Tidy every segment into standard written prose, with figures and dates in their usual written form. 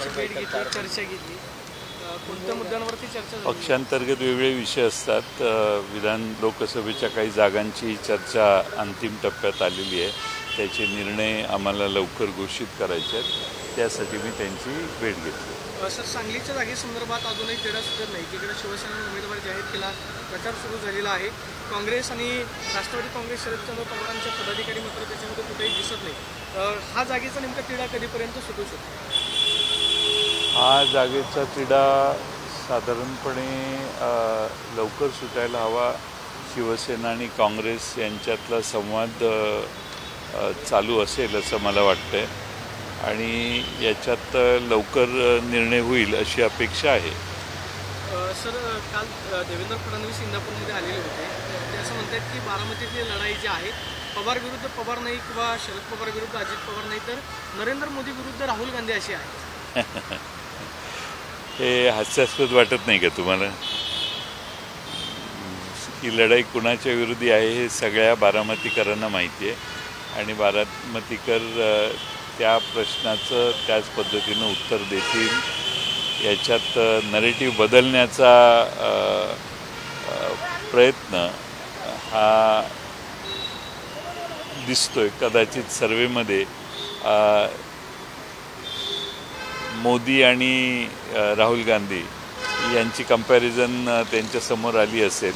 पवारांची भेट घेतली, चर्चा घेतली, कोणत्या मुद्द्यांवरती चर्चा झाली? पक्षांतर्गत वेगवेगळे विषय असतात. विधान लोकसभेच्या काही जागांची चर्चा अंतिम टप्प्यात आलेली आहे. त्याचे निर्णय आम्हाला लवकर घोषित करायचे आहेत, त्यासाठी मी त्यांची भेट घेतली. सर, सांगलीच्या जागेसंदर्भात अजूनही तिढा सुटत नाही. तिकडे शिवसेनेने उमेदवार जाहीर केला, प्रचार सुरू झालेला आहे. काँग्रेस आणि राष्ट्रवादी काँग्रेस शरदचंद्र पवारांच्या पदाधिकारी मात्र त्याच्यामध्ये कुठेही दिसत नाही. हा जागेचा नेमका तिढा कधीपर्यंत सुटू शकतो? हा जागेचा तिढा साधारणपणे लवकर सुटायला हवा. शिवसेना आणि काँग्रेस यांच्यातला संवाद चालू असेल असं मला वाटतंय आणि याच्यात लवकर निर्णय होईल अशी अपेक्षा आहे. सर, काल देवेंद्र फडणवीस इंदापूरमध्ये आलेले होते. ते असं म्हणतात की बारामतीतली लढाई जी आहे पवार विरुद्ध पवार नाही किंवा शरद पवार विरुद्ध अजित पवार नाही, तर नरेंद्र मोदी विरुद्ध राहुल गांधी अशी आहे. हे हास्यास्पद वाटत नाही का तुम्हाला? ही लढाई कुणाच्या विरोधी आहे हे सगळ्या बारामतीकरांना माहिती आहे आणि बारामतीकर त्या प्रश्नाचं त्याच पद्धतीनं उत्तर देतील. याच्यात नरेटिव्ह बदलण्याचा प्रयत्न हा दिसतोय. कदाचित सर्वेमध्ये मोदी आणि राहुल गांधी यांची कंपॅरिझन त्यांच्यासमोर आली असेल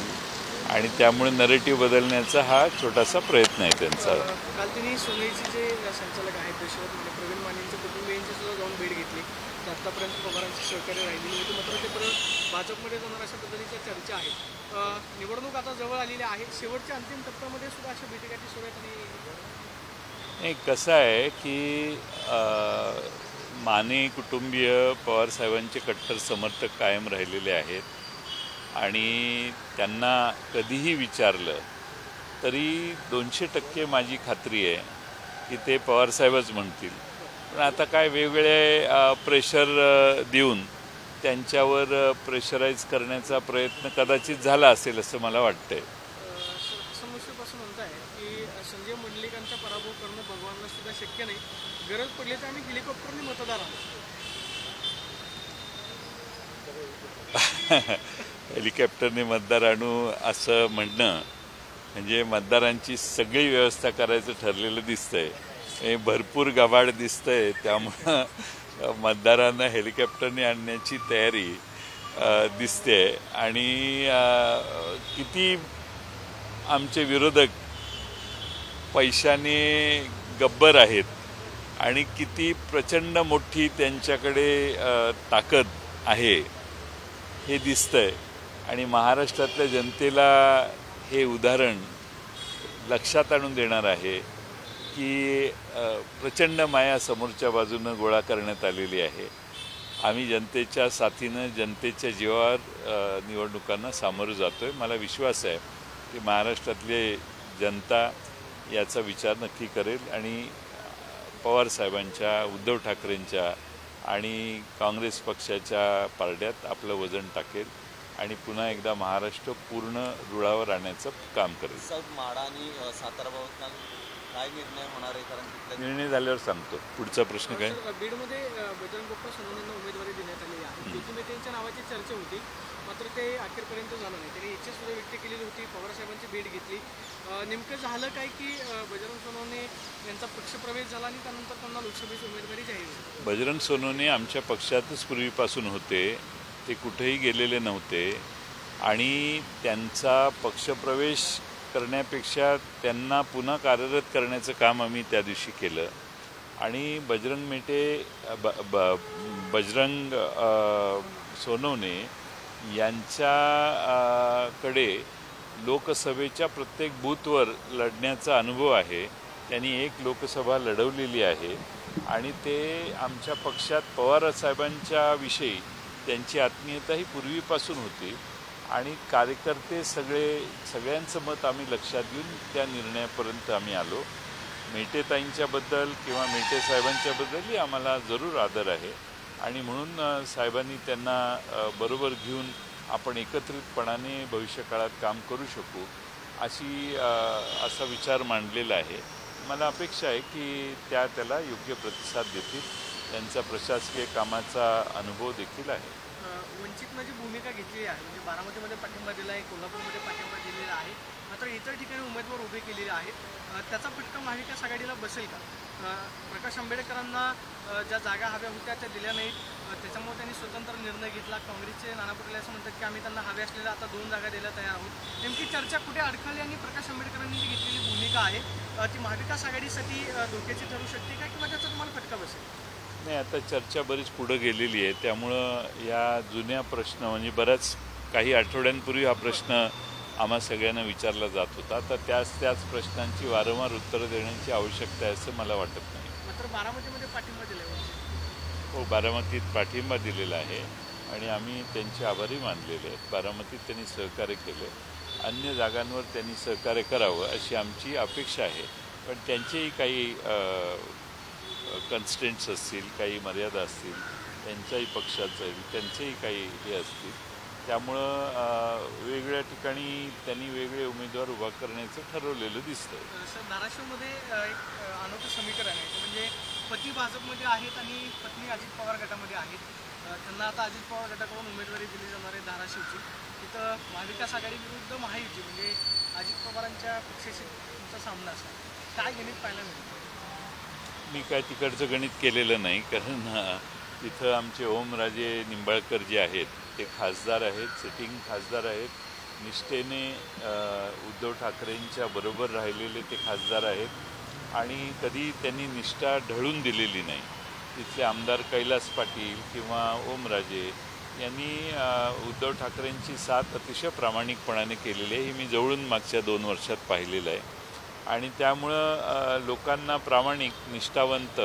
आणि त्यामुळे नरेटिव्ह बदलण्याचा हा छोटासा प्रयत्न आहे त्यांचा. काल त्यांनी सोनेची जे संचालक आहेत पेशवर प्रवीण मानेंच्या कुटुंबियांची सुद्धा जाऊन भेट घेतली. आतापर्यंत पवारांची सहकार्य राहिलेली होती, मात्र ते परत भाजपमध्ये जाणार अशा पद्धतीच्या चर्चा आहेत. निवडणूक आता जवळ आलेली आहे, शेवटच्या अंतिम टप्प्यामध्ये सुद्धा अशा भेटीगाठी सुरू आहेत. आणि कसं आहे की माने कुटुंबीय पवारसाहेबांचे कट्टर समर्थक कायम राहिलेले आहेत आणि त्यांना कधीही विचारलं तरी 200% माझी खात्री आहे की ते पवारसाहेबच म्हणतील. पण आता काय वेगवेगळे प्रेशर देऊन त्यांच्यावर प्रेशराईज करण्याचा प्रयत्न कदाचित झाला असेल असं मला वाटतंय. असं म्हणत आहे की संजय मंडलिकांचा पराभव करणं भगवानला सुद्धा शक्य नाही, गरज पडली तर आम्ही हेलिकॉप्टरने मतदार आणू. हेलिकॉप्टरने मतदार आणू असं म्हणणं म्हणजे मतदारांची सगळी व्यवस्था करायचं ठरलेलं दिसतंय. भरपूर गबाड दिसतंय, त्यामुळं मतदारांना हेलिकॉप्टरने आणण्याची तयारी दिसते. आणि किती आमचे विरोधक पैशाने गब्बर आहेत आणि किती प्रचंड मोठी त्यांच्याकडे ताकद आहे हे दिसतंय. आणि महाराष्ट्रातल्या जनतेला हे उदाहरण लक्षात आणून देणार आहे की प्रचंड माया समोरच्या बाजूनं गोळा करण्यात आलेली आहे. आम्ही जनतेच्या साथीनं जनतेच्या जीवावर निवडणुकांना सामोरं जातो आहे. मला विश्वास आहे की महाराष्ट्रातले जनता याचा विचार नक्की करेल आणि पवारसाहेबांच्या, उद्धव ठाकरेंच्या आणि काँग्रेस पक्षाच्या पारड्यात आपलं वजन टाकेल आणि पुन्हा एकदा महाराष्ट्र पूर्ण रुळावर आणण्याचं काम करेल. माढा आणि साताराबाबत काय निर्णय होणार आहे? कारण निर्णय झाल्यावर सांगतो. पुढचा प्रश्न काय? बीडमध्ये बजरंग बाप्पा सोनवणेंना उमेदवारी देण्यात आलेली आहे. तिथून त्यांच्या नावाची चर्चा होती, मात्र ते अखेरपर्यंत झालं नाही. त्यांनी इच्छा सुद्धा व्यक्त केलेली होती, पवारसाहेबांची भेट घेतली. नेमकं झालं काय की बजरंग सोनवणे यांचा पक्षप्रवेश झाला आणि त्यानंतर त्यांना लोकसभेची उमेदवारी जाहीर झाली? बजरंग सोनवणे आमच्या पक्षातच पूर्वीपासून होते, ते कुठेही गेलेले नव्हते आणि त्यांचा पक्षप्रवेश करण्यापेक्षा त्यांना पुन्हा कार्यरत करण्याचं काम आम्ही त्या दिवशी केलं. आणि बजरंग सोनवणे यांच्याकडे लोकसभेच्या प्रत्येक बूथवर लढण्याचा अनुभव आहे. त्यांनी एक लोकसभा लढवलेली आहे आणि ते आमच्या पक्षात पवारसाहेबांच्या विषयी त्यांची आत्मीयता ही पूर्वीपासून होती आणि कार्यकर्ते सगळ्यांचं मत आम्ही लक्षात घेऊन त्या निर्णयापर्यंत आम्ही आलो. मेटेताईंच्याबद्दल किंवा मेटे साहेबांच्याबद्दलही आम्हाला जरूर आदर आहे आणि म्हणून साहेबांनी त्यांना बरोबर घेऊन आपण एकत्रितपणाने भविष्यकाळात काम करू शकू असा विचार मांडलेला आहे. मला अपेक्षा आहे की त्याला योग्य प्रतिसाद देतील त्यांचा प्रशासकीय कामाचा अनुभव देखील आहे. वंचितनं जी भूमिका घेतली आहे म्हणजे बारामतीमध्ये पाठिंबा दिला आहे, कोल्हापूरमध्ये पाठिंबा दिलेला आहे, मात्र इतर ठिकाणी उमेदवार उभे केलेले आहेत. त्याचा फटका महाविकास आघाडीला बसेल का? प्रकाश आंबेडकरांना ज्या जागा हव्या होत्या त्या दिल्या नाहीत, त्याच्यामुळे त्यांनी स्वतंत्र निर्णय घेतला. काँग्रेसचे नाना पटोले असं म्हणतात की आम्ही त्यांना हव्या असलेल्या आता 2 जागा द्यायला तयार आहोत. नेमकी चर्चा कुठे अडखळली आणि प्रकाश आंबेडकरांनी जी घेतलेली भूमिका आहे ती महाविकास आघाडीसाठी धोक्याची ठरू शकते का किंवा त्याचा तुम्हाला फटका बसेल? नाही, आता चर्चा बरीच पुढं गेलेली आहे, त्यामुळं या जुन्या प्रश्न म्हणजे बऱ्याच काही आठवड्यांपूर्वी हा प्रश्न आम्हा सगळ्यांना विचारला जात होता, तर त्याच प्रश्नांची वारंवार उत्तरं देण्याची आवश्यकता आहे असं मला वाटत नाही. मात्र बारामतीमध्ये पाठिंबा दिला आहे. हो, बारामतीत पाठिंबा दिलेला आहे आणि आम्ही त्यांचे आभारी मानलेले आहेत. बारामतीत त्यांनी सहकार्य केले, अन्य जागांवर त्यांनी सहकार्य करावं अशी आमची अपेक्षा आहे. पण त्यांचेही काही कन्स्टेंट्स असतील, काही मर्यादा असतील, त्यांच्याही पक्षाचं त्यांचेही काही हे असतील, त्यामुळं वेगवेगळ्या ठिकाणी त्यांनी वेगळे उमेदवार उभा करण्याचं ठरवलेलं दिसतंय. सर, धाराशिवमध्ये एक अनोखं समीकरण आहे, म्हणजे पती भाजपमध्ये आहेत आणि पत्नी अजित पवार गटामध्ये आहेत. त्यांना आता अजित पवार गटाकडून उमेदवारी दिली जाणार आहे धाराशिवची. तिथं महाविकास आघाडी विरुद्ध महायुती म्हणजे अजित पवारांच्या पक्षाशी तुमचा सामना असा काय गणित पाहायला मिळतं? मी काय तिकडचं गणित केलेलं नाही, कारण तिथं आमचे ओमराजे निंबाळकर जे आहेत ते खासदार आहेत, सिटिंग खासदार आहेत, निष्ठेने उद्धव ठाकरेंच्या बरोबर राहिलेले ते खासदार आहेत आणि कधी त्यांनी निष्ठा ढळून दिलेली नाही. तिथले आमदार कैलास पाटील किंवा ओमराजे यांनी उद्धव ठाकरेंची साथ अतिशय प्रामाणिकपणाने केलेली आहे. ही मी जवळून मागच्या 2 वर्षात पाहिलेलं आहे आणि त्यामुळं लोकांना प्रामाणिक, निष्ठावंत